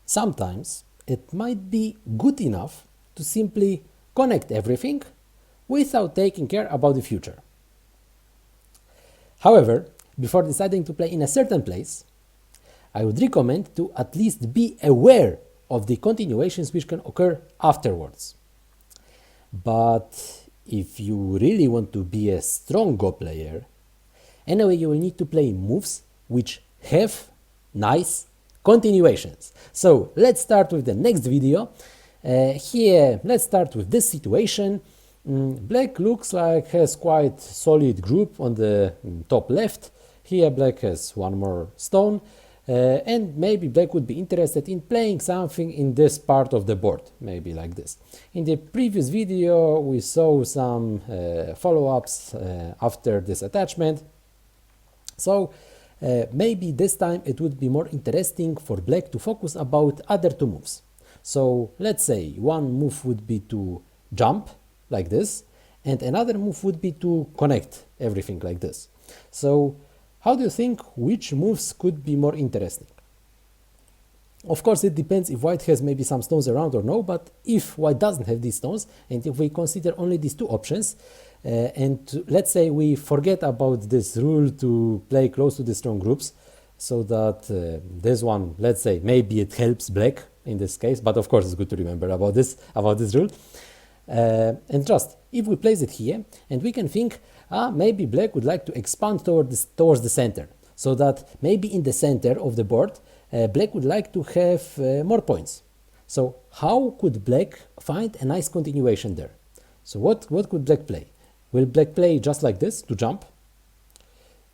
Sometimes it might be good enough to simply connect everything without taking care about the future. However, before deciding to play in a certain place, I would recommend to at least be aware of the continuations which can occur afterwards. But if you really want to be a strong Go player, anyway, you will need to play moves which have nice continuations. So let's start with the next video. Here, let's start with this situation. Black looks like has quite solid group on the top left. Here Black has one more stone. And maybe Black would be interested in playing something in this part of the board, maybe like this. In the previous video we saw some follow-ups after this attachment. So maybe this time it would be more interesting for Black to focus about other two moves. So let's say one move would be to jump like this, and another move would be to connect everything like this. So how do you think which moves could be more interesting? Of course, it depends if White has maybe some stones around or no, but if White doesn't have these stones, and if we consider only these two options, and let's say we forget about this rule to play close to the strong groups, so that this one, let's say, maybe it helps Black in this case, but of course it's good to remember about this rule. And just, if we place it here, and we can think, maybe Black would like to expand towards the center, so that maybe in the center of the board, Black would like to have more points. So how could Black find a nice continuation there? So what could Black play? Will Black play just like this, to jump?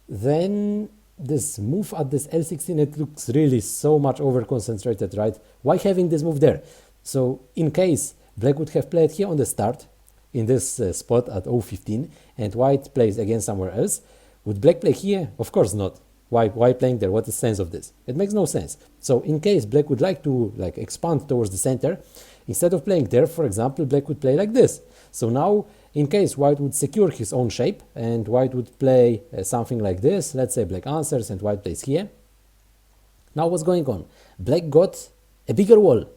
Then this move at this L16, it looks really so much over-concentrated, right? Why having this move there? So in case Black would have played here on the start, in this spot at O15, and White plays again somewhere else, would Black play here? Of course not. Why playing there? What's the sense of this? It makes no sense. So in case Black would like to expand towards the center, instead of playing there, for example, Black would play like this. So now, in case White would secure his own shape, and White would play something like this, let's say Black answers and White plays here. Now what's going on? Black got a bigger wall,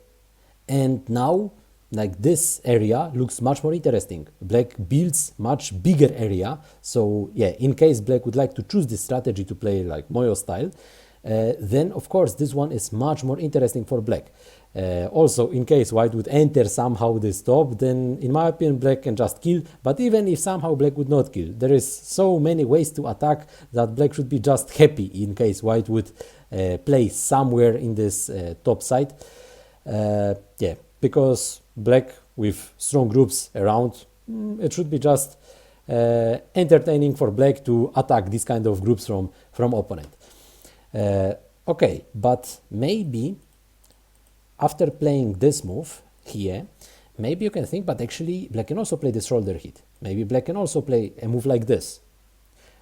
and now like this area looks much more interesting. Black builds much bigger area. So yeah, in case Black would like to choose this strategy to play like Moyo style, then of course this one is much more interesting for Black. Also, in case White would enter somehow this top, then in my opinion Black can just kill. But even if somehow Black would not kill, there is so many ways to attack that Black should be just happy in case White would play somewhere in this top side. Yeah, because Black with strong groups around, it should be just entertaining for Black to attack this kind of groups from opponent. Okay, but maybe after playing this move here, maybe you can think, but actually Black can also play the shoulder hit. Maybe Black can also play a move like this.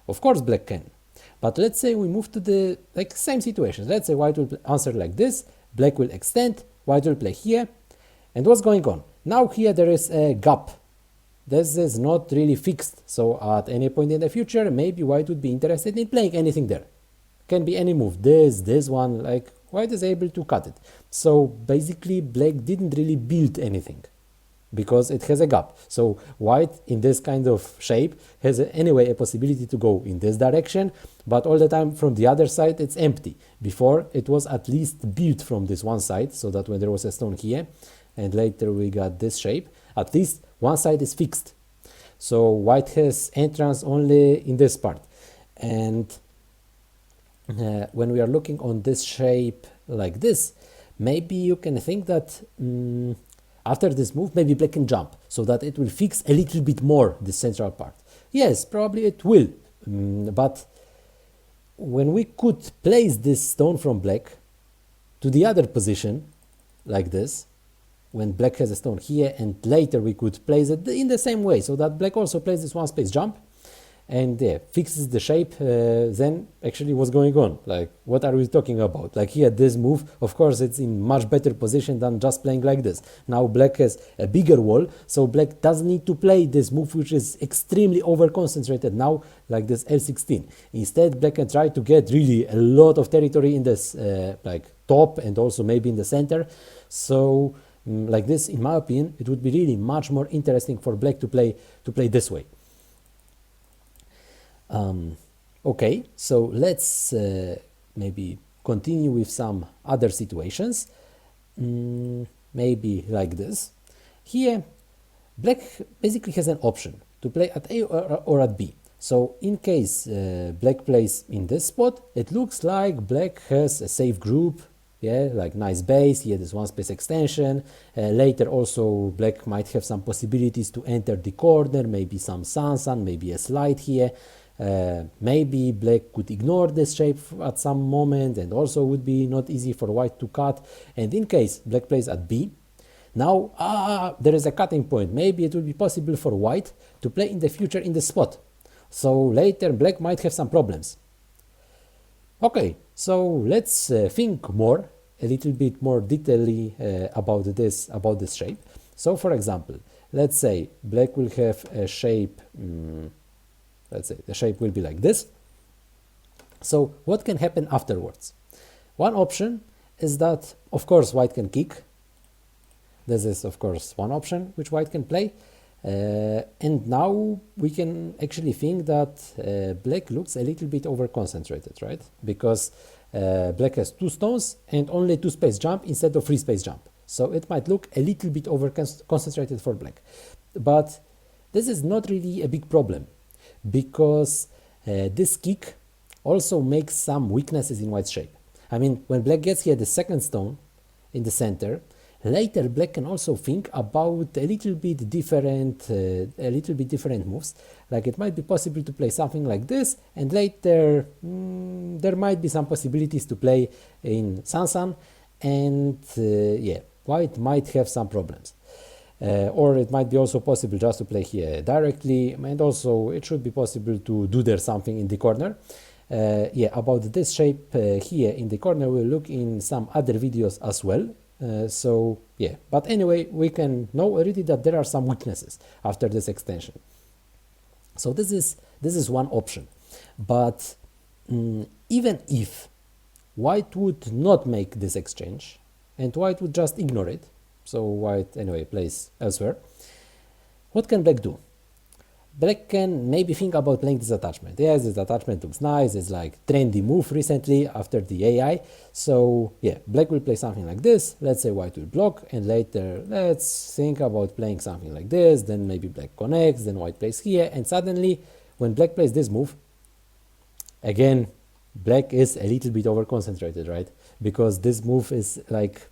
Of course Black can. But let's say we move to the same situation. Let's say White will answer like this, Black will extend, White will play here. And what's going on? Now here there is a gap. This is not really fixed. So at any point in the future, maybe White would be interested in playing anything there. Can be any move. This one, like White is able to cut it. So basically Black didn't really build anything because it has a gap. So White in this kind of shape has anyway a possibility to go in this direction, but all the time from the other side it's empty. Before it was at least built from this one side, so that when there was a stone here, and later we got this shape, at least one side is fixed. So White has entrance only in this part. And when we are looking on this shape like this, maybe you can think that after this move, maybe Black can jump, so that it will fix a little bit more the central part. Yes, probably it will, but when we could place this stone from Black to the other position, like this, when Black has a stone here, and later we could place it in the same way, so that Black also plays this one space jump, and fixes the shape, then actually what's going on? Like, what are we talking about? Like here, this move, of course, it's in much better position than just playing like this. Now black has a bigger wall, so black doesn't need to play this move, which is extremely over concentrated now, like this L16. Instead, black can try to get really a lot of territory in this like top and also maybe in the center. So like this, in my opinion, it would be really much more interesting for black to play this way. Okay, so let's maybe continue with some other situations. Maybe like this. Here, black basically has an option to play at A or at B. So in case black plays in this spot, it looks like black has a safe group, yeah, like nice base. Here there's one space extension. Later also black might have some possibilities to enter the corner, maybe some Sansan, maybe a slide here. Maybe black could ignore this shape at some moment, and also would be not easy for white to cut. And in case black plays at B, now there is a cutting point. Maybe it will be possible for white to play in the future in the spot. So later black might have some problems. Okay, so let's think a little bit more detailedly about this shape. So for example, let's say black will have a shape. Let's say the shape will be like this. So what can happen afterwards? One option is that, of course, white can kick. This is, of course, one option which white can play. And now we can actually think that black looks a little bit over concentrated, right? Because black has two stones and only two space jump instead of free space jump. So it might look a little bit over concentrated for black. But this is not really a big problem, because this kick also makes some weaknesses in white's shape. I mean, when black gets here the second stone in the center, later black can also think about a little bit different moves. Like it might be possible to play something like this, and later there might be some possibilities to play in Sansan, and white might have some problems. Or it might be also possible just to play here directly, and also it should be possible to do there something in the corner. About this shape here in the corner, we'll look in some other videos as well. But anyway, we can know already that there are some weaknesses after this extension. So this is one option. But even if white would not make this exchange and white would just ignore it, so white anyway plays elsewhere, what can black do? Black can maybe think about playing this attachment. Yes, this attachment looks nice. It's like trendy move recently after the AI. So black will play something like this. Let's say white will block, and later let's think about playing something like this. Then maybe black connects, then white plays here, and suddenly when black plays this move, again, black is a little bit over concentrated, right? Because this move is like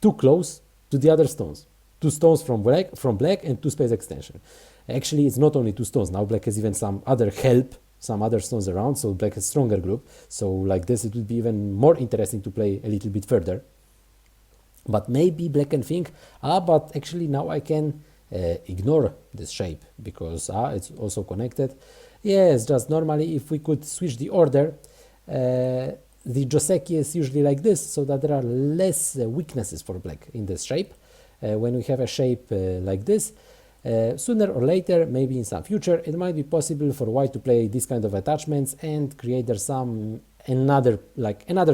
too close to the other stones. Two stones from black and two space extension. Actually, it's not only two stones. Now black has even some other help, some other stones around, so black has stronger group. So like this, it would be even more interesting to play a little bit further. But maybe black can think, but actually now I can ignore this shape because it's also connected. Yes, just normally if we could switch the order, the joseki is usually like this, so that there are less weaknesses for black in this shape. When we have a shape like this, sooner or later, maybe in some future, it might be possible for white to play this kind of attachments and create there some another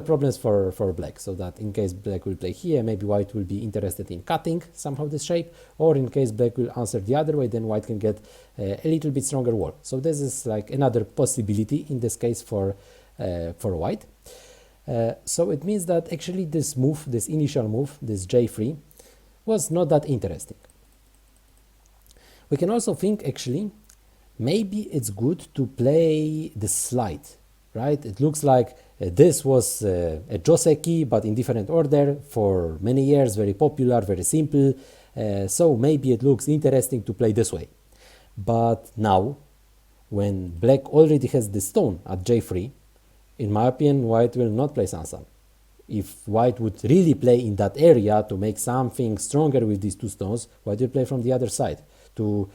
problems for black, so that in case black will play here, maybe white will be interested in cutting somehow this shape, or in case black will answer the other way, then white can get a little bit stronger wall. So this is like another possibility in this case for white. So it means that actually this move, this initial move, this J3, was not that interesting. We can also think actually maybe it's good to play the slide, right? It looks like this was a joseki but in different order for many years, very popular, very simple, so maybe it looks interesting to play this way. But now when black already has the stone at J3, in my opinion, white will not play Sansan. If white would really play in that area to make something stronger with these two stones, white will play from the other side to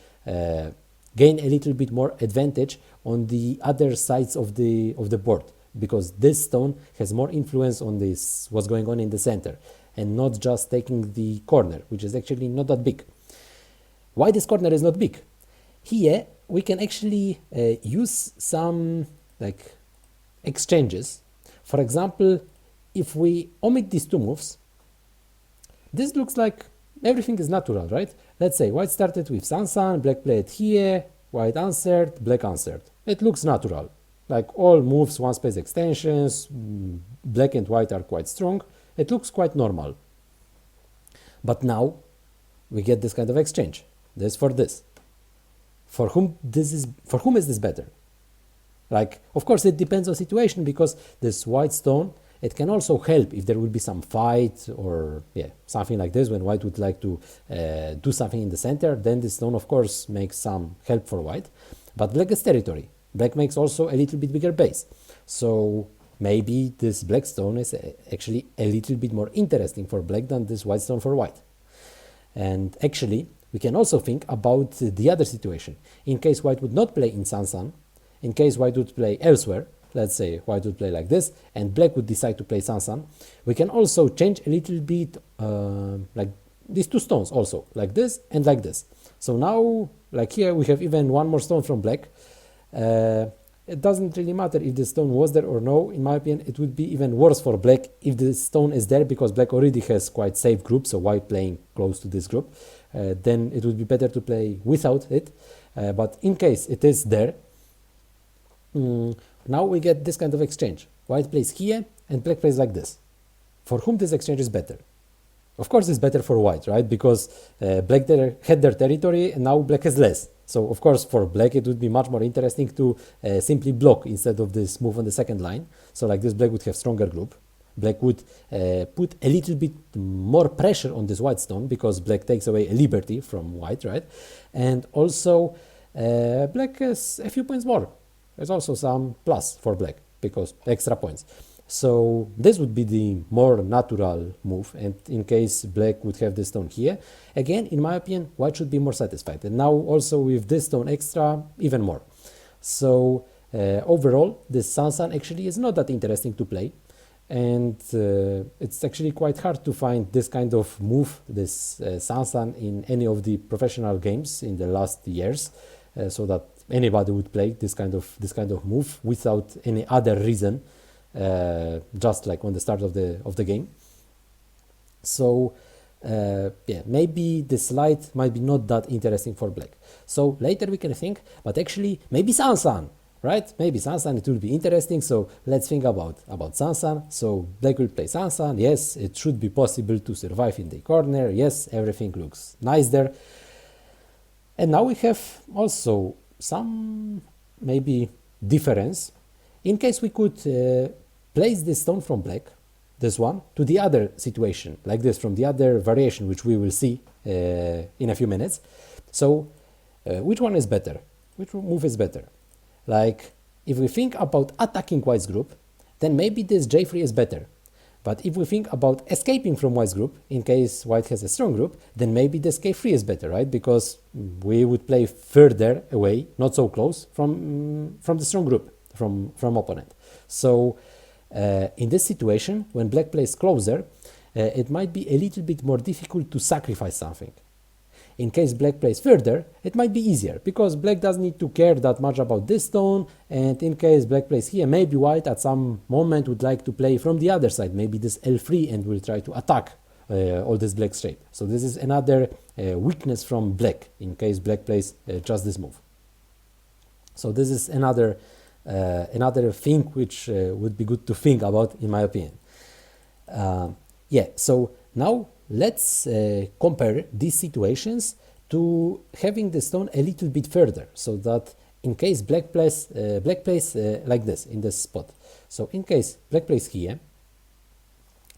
gain a little bit more advantage on the other sides of the board, because this stone has more influence on this, what's going on in the center, and not just taking the corner, which is actually not that big. Why this corner is not big? Here we can actually use some like exchanges. For example, if we omit these two moves, this looks like everything is natural, right? Let's say white started with Sansan, black played here, white answered, black answered. It looks natural. Like all moves, one space extensions, black and white are quite strong. It looks quite normal. But now we get this kind of exchange. This for this. For whom is this better? Like, of course, it depends on situation, because this white stone, it can also help if there will be some fight or something like this, when white would like to do something in the center, then this stone of course makes some help for white. But black is territory. Black makes also a little bit bigger base. So maybe this black stone is actually a little bit more interesting for black than this white stone for white. And actually, we can also think about the other situation. In case white would not play in Sansan, in case white would play elsewhere, let's say white would play like this, and black would decide to play Sansan, we can also change a little bit like these two stones also, like this and like this. So now, like here, we have even one more stone from black. It doesn't really matter if the stone was there or no. In my opinion, it would be even worse for black if the stone is there, because black already has quite safe group, so white playing close to this group. Then it would be better to play without it. But in case it is there, now we get this kind of exchange. White plays here and black plays like this. For whom this exchange is better? Of course it's better for white, right? Because black had their territory and now black has less. So of course for black it would be much more interesting to simply block instead of this move on the second line. So like this, black would have stronger group. Black would put a little bit more pressure on this white stone, because black takes away a liberty from white, right? And also black has a few points more. There's also some plus for black, because extra points. So this would be the more natural move, and in case black would have this stone here, again, in my opinion, white should be more satisfied. And now also with this stone extra, even more. So overall, this Sansan actually is not that interesting to play, and it's actually quite hard to find this kind of move, this Sansan, in any of the professional games in the last years, so that anybody would play this kind of move without any other reason, just like on the start of the game. So maybe the slide might be not that interesting for black. So later we can think, but actually maybe Sansan, right? Maybe Sansan, it will be interesting. So let's think about Sansan. So black will play Sansan. Yes, it should be possible to survive in the corner. Yes, everything looks nice there. And now we have also some maybe difference. In case we could place this stone from black, this one, to the other situation, like this, from the other variation, which we will see in a few minutes. So which one is better? Which move is better? Like, if we think about attacking white's group, then maybe this J3 is better. But if we think about escaping from white's group, in case white has a strong group, then maybe this K3 is better, right? Because we would play further away, not so close, from the strong group, from opponent. So in this situation, when black plays closer, it might be a little bit more difficult to sacrifice something. In case black plays further, it might be easier, because black doesn't need to care that much about this stone, and in case black plays here, maybe white at some moment would like to play from the other side, maybe this L3, and will try to attack all this black shape. So this is another weakness from black, in case black plays just this move. So this is another thing which would be good to think about, in my opinion. So now let's compare these situations to having the stone a little bit further, so that in case black plays like this, in this spot. So in case black plays here,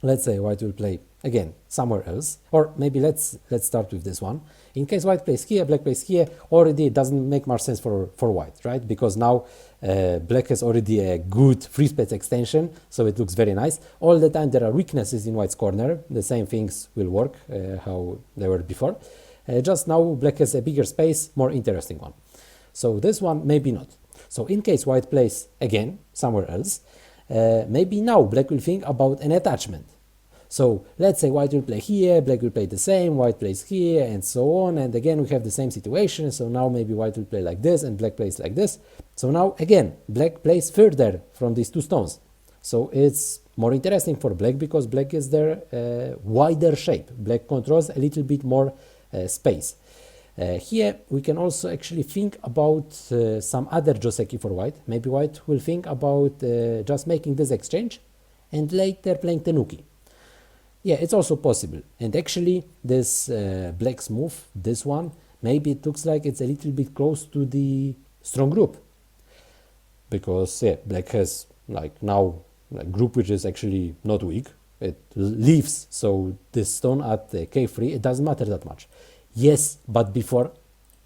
let's say white will play again somewhere else, or maybe let's start with this one. In case white plays here, black plays here, already it doesn't make much sense for white, right? Because now black has already a good free space extension, so it looks very nice. All the time there are weaknesses in white's corner, the same things will work how they were before. Just now black has a bigger space, more interesting one. So this one, maybe not. So in case white plays again somewhere else, maybe now black will think about an attachment. So let's say white will play here, black will play the same, white plays here, and so on. And again, we have the same situation. So now maybe white will play like this, and black plays like this. So now again, black plays further from these two stones. So it's more interesting for black because black is their wider shape. Black controls a little bit more space. Here we can also actually think about some other joseki for white. Maybe white will think about just making this exchange and later playing tenuki. Yeah, it's also possible. And actually this black's move, this one, maybe it looks like it's a little bit close to the strong group. Because yeah, black has like now a group which is actually not weak. It leaves, so this stone at k3, it doesn't matter that much. Yes, but before,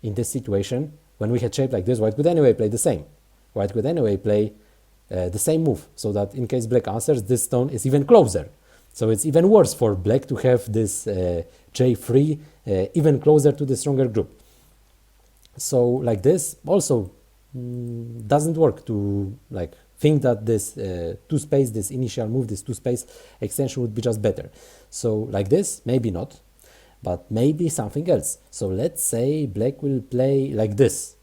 in this situation, when we had shape like this, white could anyway play the same. White could anyway play the same move, so that in case black answers, this stone is even closer. So it's even worse for black to have this j3 even closer to the stronger group. So like this also doesn't work to like think that this two space, this initial move, this two space extension would be just better. So like this, maybe not, but maybe something else. So let's say black will play like this.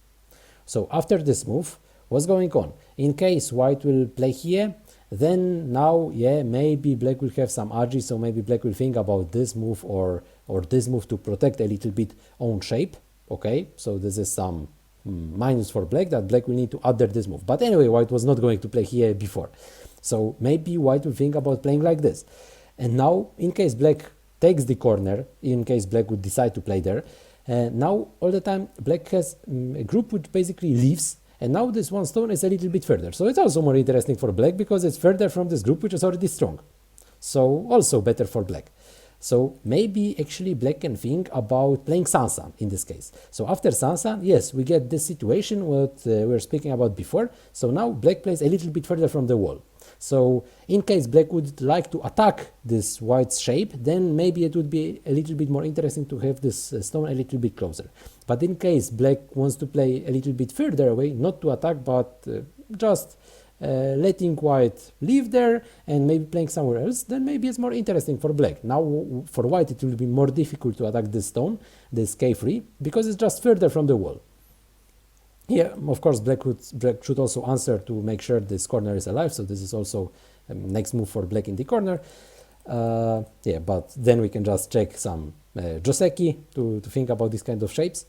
So after this move, what's going on? In case white will play here, then now, yeah, maybe black will have some argy, so maybe black will think about this move or this move to protect a little bit own shape. Okay, so this is some minus for black, that black will need to alter this move. But anyway, white was not going to play here before. So maybe white will think about playing like this. And now, in case black takes the corner, in case black would decide to play there, now all the time black has a group which basically leaves. And now this one stone is a little bit further. So it's also more interesting for black because it's further from this group which is already strong. So also better for black. So maybe actually black can think about playing Sansan in this case. So after Sansan, yes, we get this situation what we were speaking about before. So now black plays a little bit further from the wall. So in case black would like to attack this white's shape, then maybe it would be a little bit more interesting to have this stone a little bit closer. But in case black wants to play a little bit further away, not to attack, but just letting white live there and maybe playing somewhere else, then maybe it's more interesting for black. Now for white it will be more difficult to attack this stone, this k3, because it's just further from the wall. Yeah, of course, black should also answer to make sure this corner is alive. So this is also next move for black in the corner. Yeah, but then we can just check some joseki to think about these kind of shapes.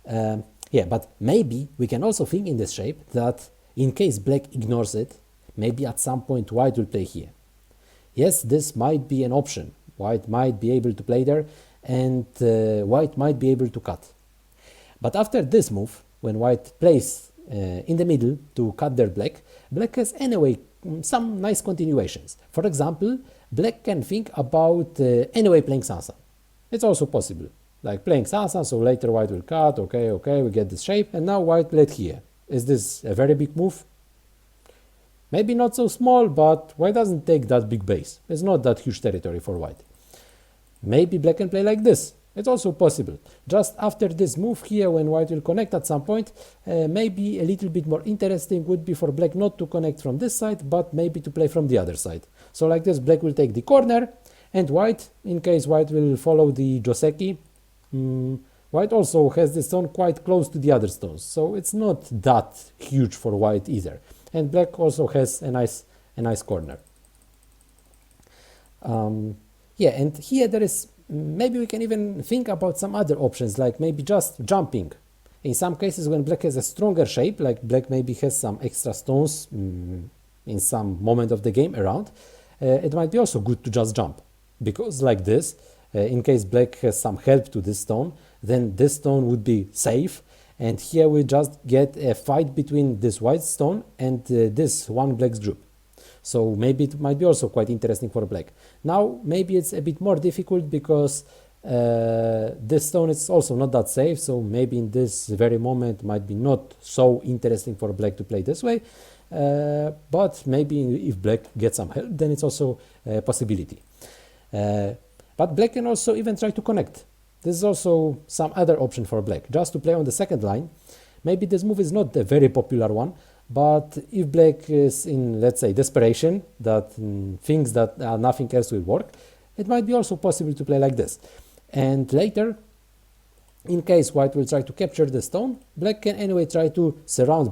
Yeah, but maybe we can also think in this shape that in case black ignores it, maybe at some point white will play here. Yes, this might be an option. White might be able to play there, and white might be able to cut. But after this move, when white plays in the middle to cut their black, black has anyway some nice continuations. For example, black can think about anyway playing Sansan. It's also possible. Like playing Sansan, so later white will cut, okay, we get this shape, and now white played here. Is this a very big move? Maybe not so small, but white doesn't take that big base. It's not that huge territory for white. Maybe black can play like this. It's also possible. Just after this move here, when white will connect at some point, maybe a little bit more interesting would be for black not to connect from this side, but maybe to play from the other side. So like this, black will take the corner, and white, in case white will follow the joseki, white also has this stone quite close to the other stones. So it's not that huge for white either. And black also has a nice corner. Yeah, and here there is, maybe we can even think about some other options, like maybe just jumping. In some cases when black has a stronger shape, like black maybe has some extra stones in some moment of the game around, it might be also good to just jump. Because like this, in case black has some help to this stone, then this stone would be safe. And here we just get a fight between this white stone and this one black's group. So maybe it might be also quite interesting for black. Now maybe it's a bit more difficult because this stone is also not that safe. So maybe in this very moment might be not so interesting for black to play this way. But maybe if black gets some help, then it's also a possibility. But black can also even try to connect. This is also some other option for black, just to play on the second line. maybe this move is not a very popular one, but if black is in, let's say, desperation, that thinks that nothing else will work, it might be also possible to play like this. And later, in case white will try to capture the stone, black can anyway try to surround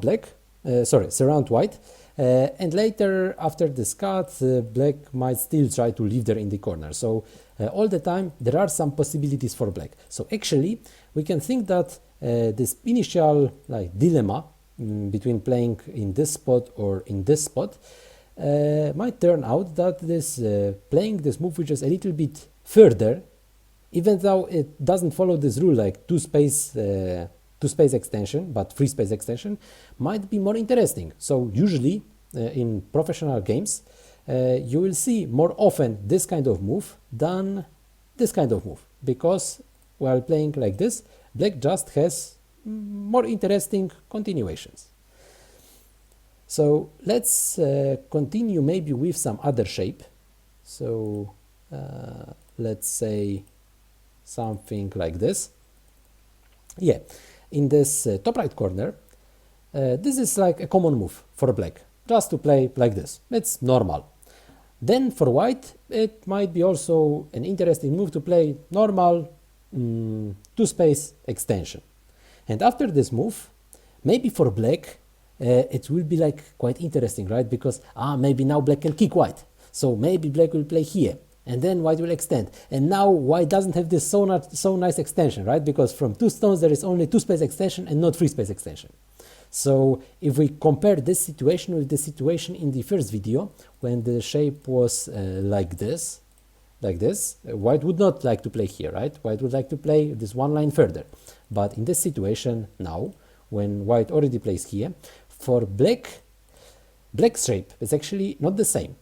surround white. And later, after this cut, black might still try to leave there in the corner. So all the time, there are some possibilities for black. So actually, we can think that this initial dilemma between playing in this spot or in this spot might turn out that this playing this move which is a little bit further, even though it doesn't follow this rule like two space extension, but free space extension, might be more interesting. So usually in professional games, you will see more often this kind of move than this kind of move, because while playing like this, black just has more interesting continuations. So let's continue maybe with some other shape. So let's say something like this. Yeah, in this top right corner, this is like a common move for black, just to play like this. It's normal. Then for white, it might be also an interesting move to play normal two-space extension. And after this move, maybe for black, it will be like quite interesting, right? Because maybe now black can kick white. So maybe black will play here, and then white will extend. And now white doesn't have this so nice extension, right? Because from two stones there is only two-space extension and not free-space extension. So if we compare this situation with the situation in the first video, when the shape was like this, white would not like to play here, right? White would like to play this one line further. But in this situation now, when white already plays here, for black's shape is actually not the same.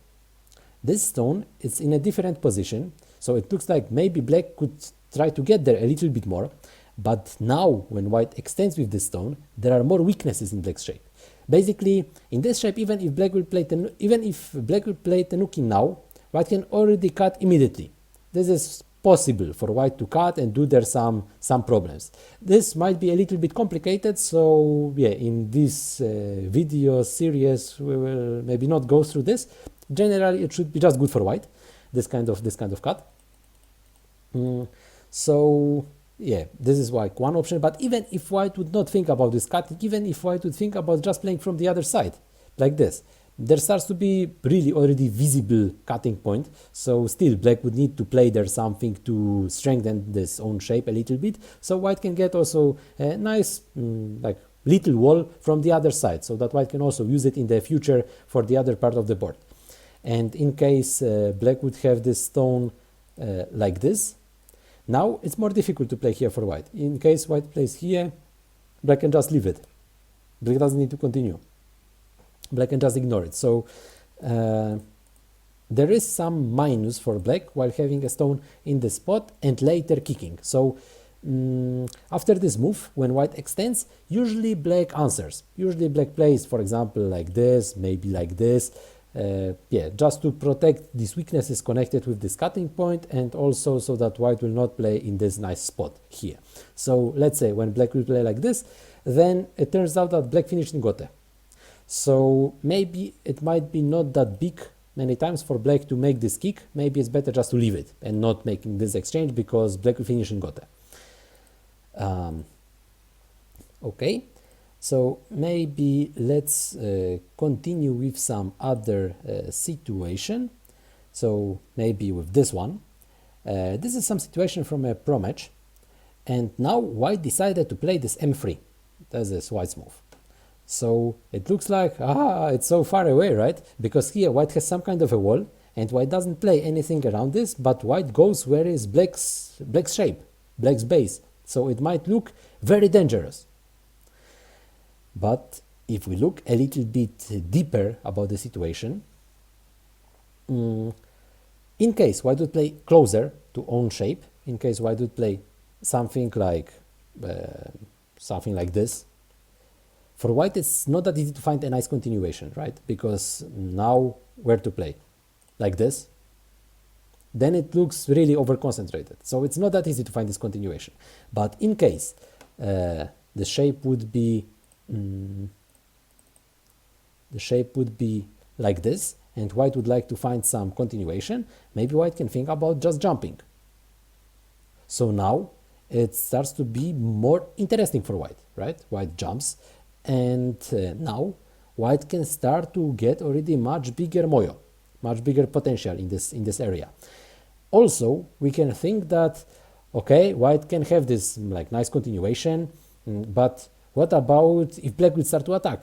This stone is in a different position, so it looks like maybe black could try to get there a little bit more. But now, when white extends with this stone, there are more weaknesses in black's shape. Basically, in this shape, even if black will play Tenuki now, white can already cut immediately. This is possible for white to cut and do there some problems. This might be a little bit complicated, so yeah, in this video series we will maybe not go through this. Generally, it should be just good for white, this kind of cut. So yeah, this is like one option. But even if white would not think about this cut, even if white would think about just playing from the other side, like this, there starts to be really already visible cutting point. So still black would need to play there something to strengthen this own shape a little bit. So white can get also a nice like little wall from the other side, so that white can also use it in the future for the other part of the board. And in case black would have this stone like this, now it's more difficult to play here for white. In case white plays here, black can just leave it. Black doesn't need to continue. Black can just ignore it. So there is some minus for black while having a stone in the spot and later kicking. So after this move, when white extends, usually black answers. Usually black plays, for example, like this, maybe like this. Yeah, just to protect these weaknesses connected with this cutting point, and also so that white will not play in this nice spot here. So let's say when black will play like this, then it turns out that black finished in gote. So maybe it might be not that big many times for black to make this kick. Maybe it's better just to leave it and not making this exchange, because black will finish in gote. Okay. So maybe let's continue with some other situation. So maybe with this one. This is some situation from a pro match. And now white decided to play this m3. That's this white's move. So it looks like, it's so far away, right? Because here white has some kind of a wall, and white doesn't play anything around this, but white goes where is black's shape, black's base. So it might look very dangerous. But if we look a little bit deeper about the situation, in case white would play closer to own shape, in case white would play something like this, for white it's not that easy to find a nice continuation, right? Because now where to play? Like this? Then it looks really over-concentrated. So it's not that easy to find this continuation. But in case the shape would be the shape would be like this, and white would like to find some continuation, maybe white can think about just jumping. So now it starts to be more interesting for white, right? White jumps, and now white can start to get already much bigger moyo, much bigger potential in this area. Also, we can think that, okay, white can have this like nice continuation, but what about if black will start to attack?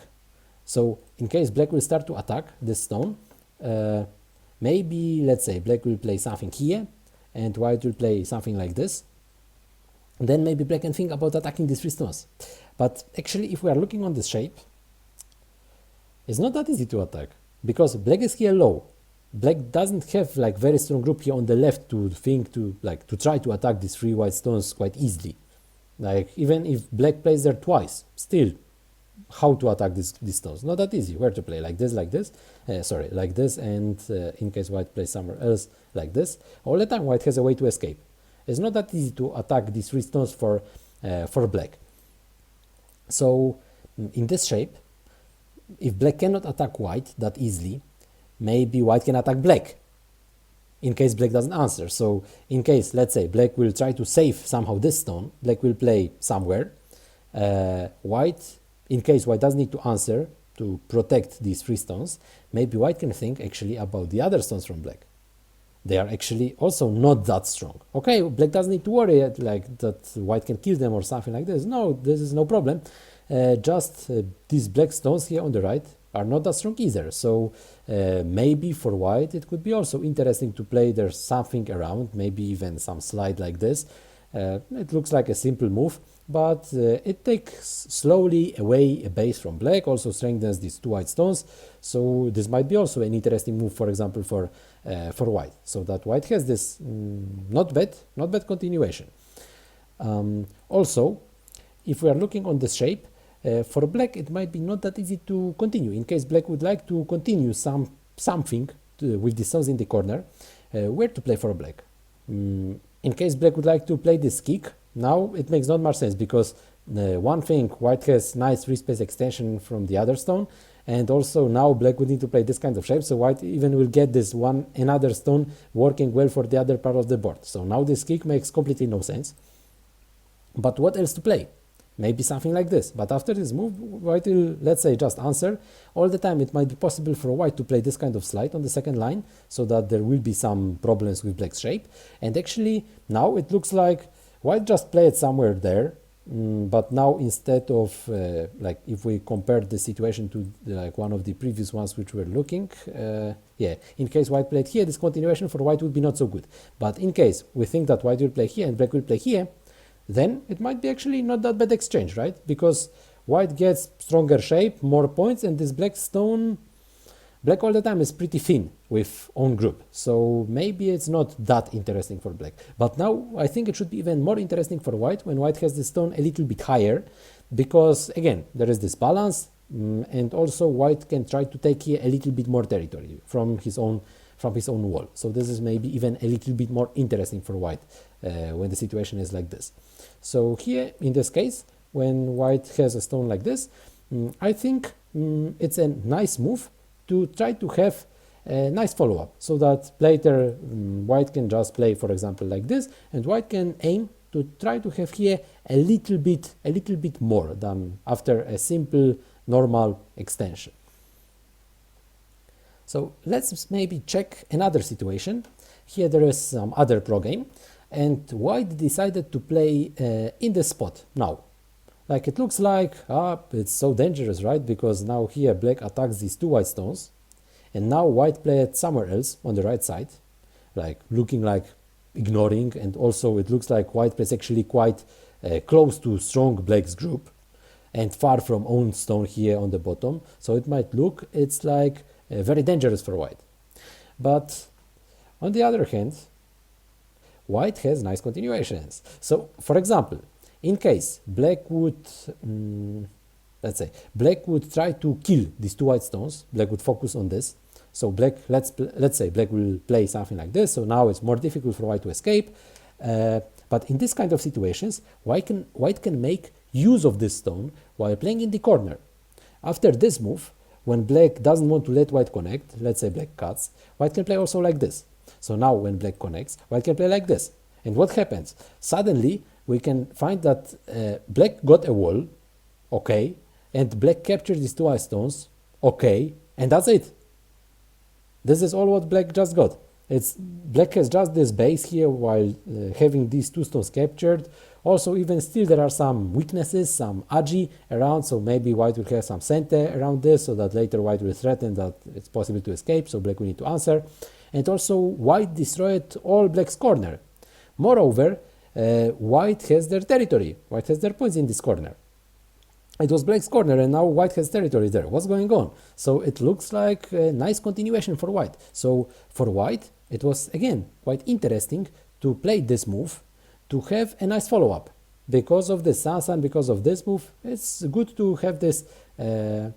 So in case black will start to attack this stone, maybe let's say black will play something here and white will play something like this. And then maybe black can think about attacking these three stones. But actually, if we are looking on this shape, it's not that easy to attack because black is here low. Black doesn't have like very strong group here on the left to think to try to attack these three white stones quite easily. Like even if black plays there twice, still how to attack these stones? Not that easy. Where to play? Like this, like this? Like this, and in case white plays somewhere else, like this. All the time white has a way to escape. It's not that easy to attack these three stones for black. So in this shape, if black cannot attack white that easily, maybe white can attack black in case black doesn't answer. So in case, let's say, black will try to save somehow this stone, black will play somewhere. White, in case white doesn't need to answer to protect these three stones, maybe white can think actually about the other stones from black. They are actually also not that strong. Okay, black doesn't need to worry like that white can kill them or something like this. No, this is no problem. Just these black stones here on the right are not that strong either. So maybe for white it could be also interesting to play there something around, maybe even some slide like this. It looks like a simple move, but it takes slowly away a base from black, also strengthens these two white stones. So this might be also an interesting move, for example, for white. So that white has this not bad continuation. Also, if we are looking on this shape, for black it might be not that easy to continue. In case black would like to continue something with the stones in the corner, where to play for black? In case black would like to play this kick, now it makes not much sense because one thing, white has nice free space extension from the other stone, and also now black would need to play this kind of shape, so white even will get this another stone working well for the other part of the board. So now this kick makes completely no sense. But what else to play? Maybe something like this. But after this move, white will, let's say, just answer. All the time it might be possible for white to play this kind of slide on the second line so that there will be some problems with black's shape. And actually now it looks like white just played somewhere there. But now instead of, like if we compare the situation to like one of the previous ones which we're looking, in case white played here, this continuation for white would be not so good. But in case we think that white will play here and black will play here, then it might be actually not that bad exchange, right? Because white gets stronger shape, more points, and this black stone, black all the time is pretty thin with own group. So maybe it's not that interesting for black. But now I think it should be even more interesting for white when white has the stone a little bit higher, because again, there is this balance, and also white can try to take here a little bit more territory from his own wall. So this is maybe even a little bit more interesting for white when the situation is like this. So here in this case, when white has a stone like this, I think it's a nice move to try to have a nice follow-up, so that later white can just play, for example, like this, and white can aim to try to have here a little bit more than after a simple normal extension. So let's maybe check another situation. Here there is some other pro game, and white decided to play in the spot now. Like it looks like, it's so dangerous, right? Because now here black attacks these two white stones, and now white played somewhere else on the right side, like looking like ignoring, and also it looks like white plays actually quite close to strong black's group, and far from own stone here on the bottom. So it might look, it's like very dangerous for white. But on the other hand, white has nice continuations. So for example, in case black would, let's say, black would try to kill these two white stones, black would focus on this. So black, let's say black will play something like this. So now it's more difficult for white to escape. But in this kind of situations, white can make use of this stone while playing in the corner. After this move, when black doesn't want to let white connect, let's say black cuts, white can play also like this. So now when black connects, white can play like this. And what happens? Suddenly we can find that black got a wall, okay, and black captured these two white stones, okay, and that's it. This is all what black just got. It's black has just this base here while having these two stones captured. Also, even still, there are some weaknesses, some agi around, so maybe white will have some sente around this, so that later white will threaten that it's possible to escape, so black will need to answer. And also, white destroyed all black's corner. Moreover, white has their territory. White has their points in this corner. It was black's corner, and now white has territory there. What's going on? So it looks like a nice continuation for white. So for white, it was, again, quite interesting to play this move, to have a nice follow-up. Because of the Sansan, because of this move, it's good to have this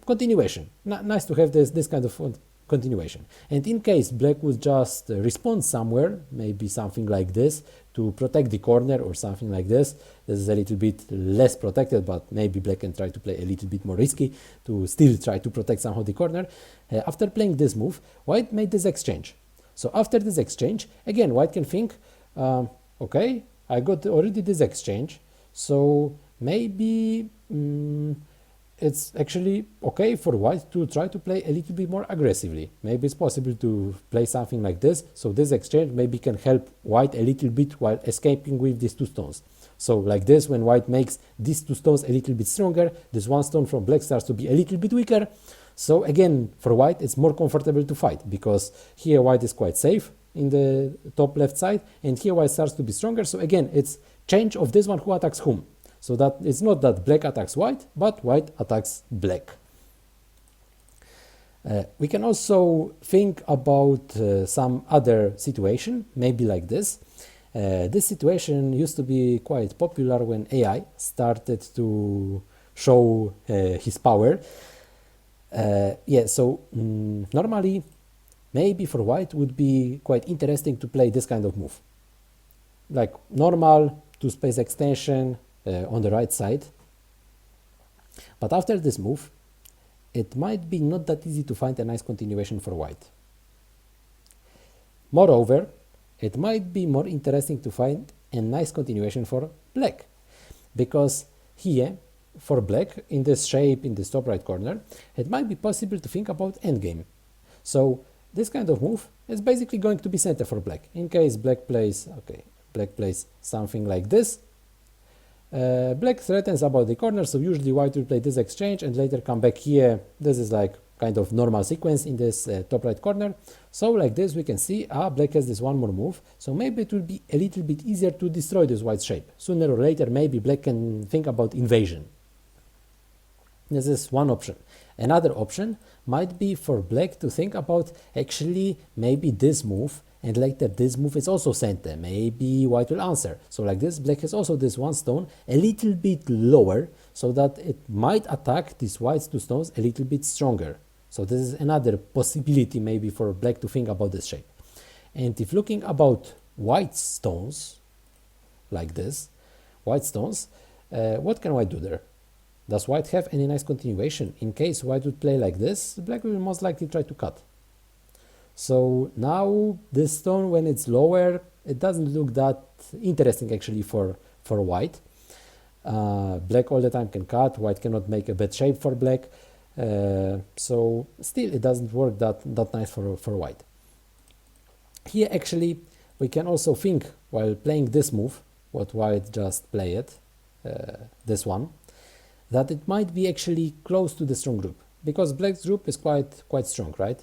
continuation. Nice to have this kind of continuation. And in case black would just respond somewhere, maybe something like this, to protect the corner or something like this. This is a little bit less protected, but maybe black can try to play a little bit more risky to still try to protect somehow the corner. After playing this move, white made this exchange. So after this exchange, again, white can think, okay, I got already this exchange, so maybe it's actually okay for white to try to play a little bit more aggressively. Maybe it's possible to play something like this, so this exchange maybe can help white a little bit while escaping with these two stones. So like this, when white makes these two stones a little bit stronger, this one stone from black starts to be a little bit weaker. So again, for white, it's more comfortable to fight, because here white is quite safe in the top left side, and here white starts to be stronger. So again, it's change of this one who attacks whom. So that it's not that black attacks white, but white attacks black. We can also think about some other situation, maybe like this. This situation used to be quite popular when AI started to show his power. Normally, maybe for white would be quite interesting to play this kind of move. Like normal two space extension on the right side. But after this move, it might be not that easy to find a nice continuation for white. Moreover, it might be more interesting to find a nice continuation for black, because here, for black, in this shape, in this top right corner, it might be possible to think about endgame. So this kind of move is basically going to be center for black. In case black plays, black plays something like this, black threatens about the corner, so usually white will play this exchange and later come back here. This is like kind of normal sequence in this top right corner. So like this we can see, black has this one more move, so maybe it will be a little bit easier to destroy this white shape. Sooner or later maybe black can think about invasion. This is one option. Another option might be for black to think about actually maybe this move, and later this move is also center. Maybe white will answer. So like this, black has also this one stone a little bit lower, so that it might attack these white two stones a little bit stronger. So this is another possibility maybe for black to think about this shape. And if looking about white stones, like this, white stones, what can white do there? Does white have any nice continuation? In case white would play like this, black will most likely try to cut. So now this stone, when it's lower, it doesn't look that interesting actually for white. Black all the time can cut, white cannot make a bad shape for black. So still it doesn't work that nice for white. Here actually we can also think while playing this move, what white just played, this one, that it might be actually close to the strong group, because black's group is quite strong, right?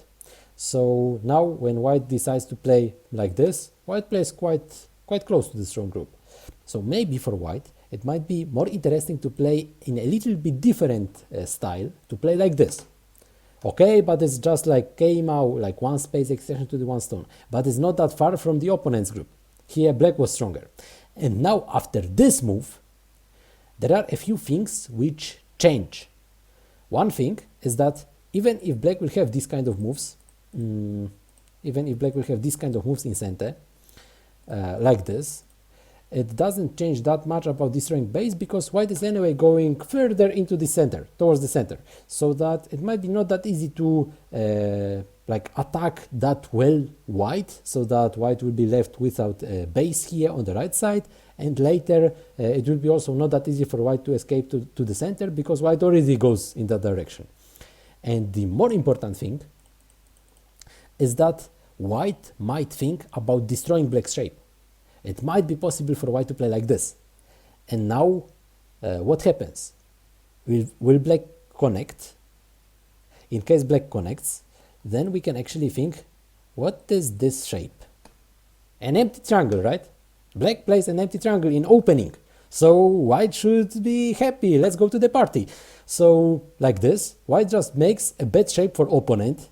So now when white decides to play like this, white plays quite close to the strong group. So maybe for white it might be more interesting to play in a little bit different style, to play like this. Okay, but it's just like came out like one space extension to the one stone, but it's not that far from the opponent's group. Here black was stronger. And now after this move, there are a few things which change. One thing is that even if black will have these kind of moves, in center, like this, it doesn't change that much about destroying base, because white is anyway going further into the center, towards the center, so that it might be not that easy to like attack that well white, so that white will be left without a base here on the right side, and later it will be also not that easy for white to escape to the center, because white already goes in that direction. And the more important thing is that white might think about destroying black's shape. It might be possible for white to play like this. And now, what happens? Will black connect? In case black connects, then we can actually think, what is this shape? An empty triangle, right? Black plays an empty triangle in opening. So white should be happy, let's go to the party. So like this, white just makes a bad shape for opponent,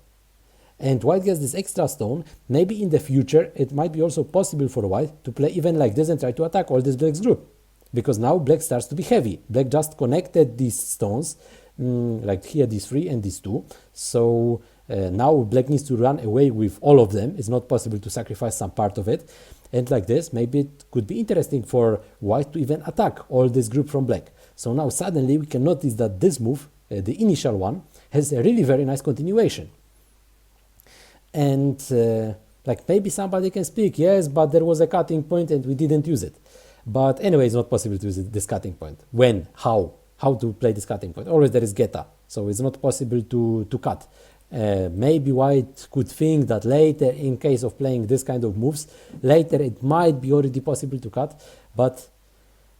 and white gets this extra stone. Maybe in the future it might be also possible for white to play even like this and try to attack all this black's group, because now black starts to be heavy. Black just connected these stones, like here these 3 and these 2, so now black needs to run away with all of them. It's not possible to sacrifice some part of it, and like this maybe it could be interesting for white to even attack all this group from black. So now suddenly we can notice that this move, the initial one, has a really very nice continuation. And like maybe somebody can speak, yes, but there was a cutting point and we didn't use it. But anyway, it's not possible to use this cutting point. When, how to play this cutting point? Always there is geta, so it's not possible to cut. Maybe white could think that later, in case of playing this kind of moves, later it might be already possible to cut. But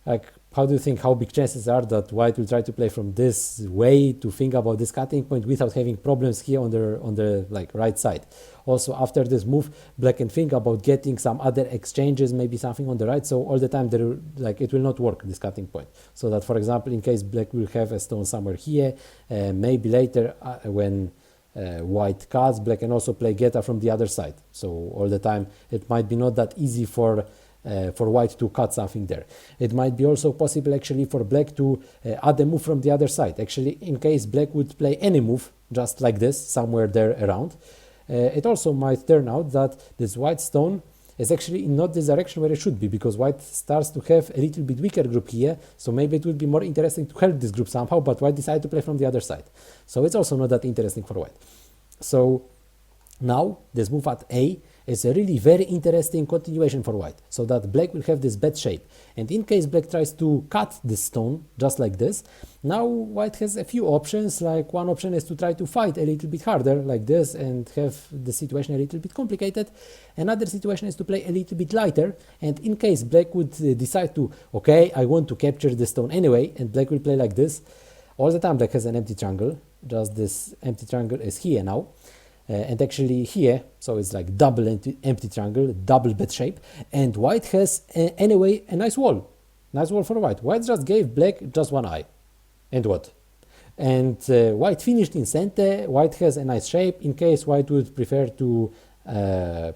like, how do you think, how big chances are that white will try to play from this way to think about this cutting point without having problems here on the like right side? Also, after this move, black can think about getting some other exchanges, maybe something on the right. So all the time there, like, it will not work, this cutting point. So that, for example, in case black will have a stone somewhere here, maybe later when white cuts, black can also play geta from the other side. So all the time it might be not that easy for white to cut something there. It might be also possible actually for black to add a move from the other side. Actually, in case black would play any move just like this somewhere there around, it also might turn out that this white stone is actually in not this direction where it should be, because white starts to have a little bit weaker group here, so maybe it would be more interesting to help this group somehow, but white decided to play from the other side. So it's also not that interesting for white. So now this move at A is a really very interesting continuation for white, so that black will have this bad shape. And in case black tries to cut this stone just like this, now white has a few options. Like, one option is to try to fight a little bit harder like this and have the situation a little bit complicated. Another situation is to play a little bit lighter, and in case black would decide to, okay, I want to capture the stone anyway, and black will play like this. All the time black has an empty triangle, just this empty triangle is here now. And actually here, so it's like double empty triangle, double bad shape, and white has anyway a nice wall for white. White just gave black just one eye, and what? And white finished in center. White has a nice shape. In case white would prefer to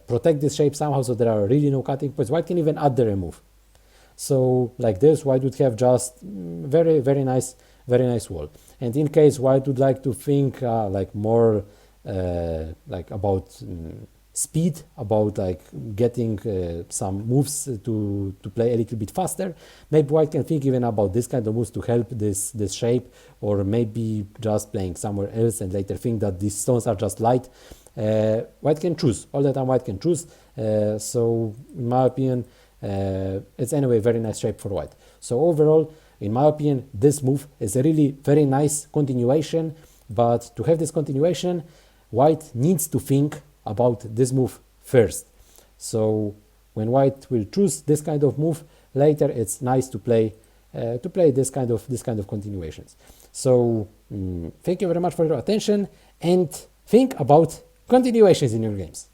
protect this shape somehow, so there are really no cutting points, white can even add the remove. So like this, white would have just very nice wall. And in case white would like to think like more like about speed, about like getting some moves to play a little bit faster, maybe white can think even about this kind of moves to help this shape, or maybe just playing somewhere else and later think that these stones are just light. White can choose, all the time white can choose. So in my opinion, it's anyway a very nice shape for white. So overall, in my opinion, this move is a really very nice continuation, but to have this continuation, white needs to think about this move first. So when white will choose this kind of move, later it's nice to play this kind of continuations. So thank you very much for your attention, and think about continuations in your games.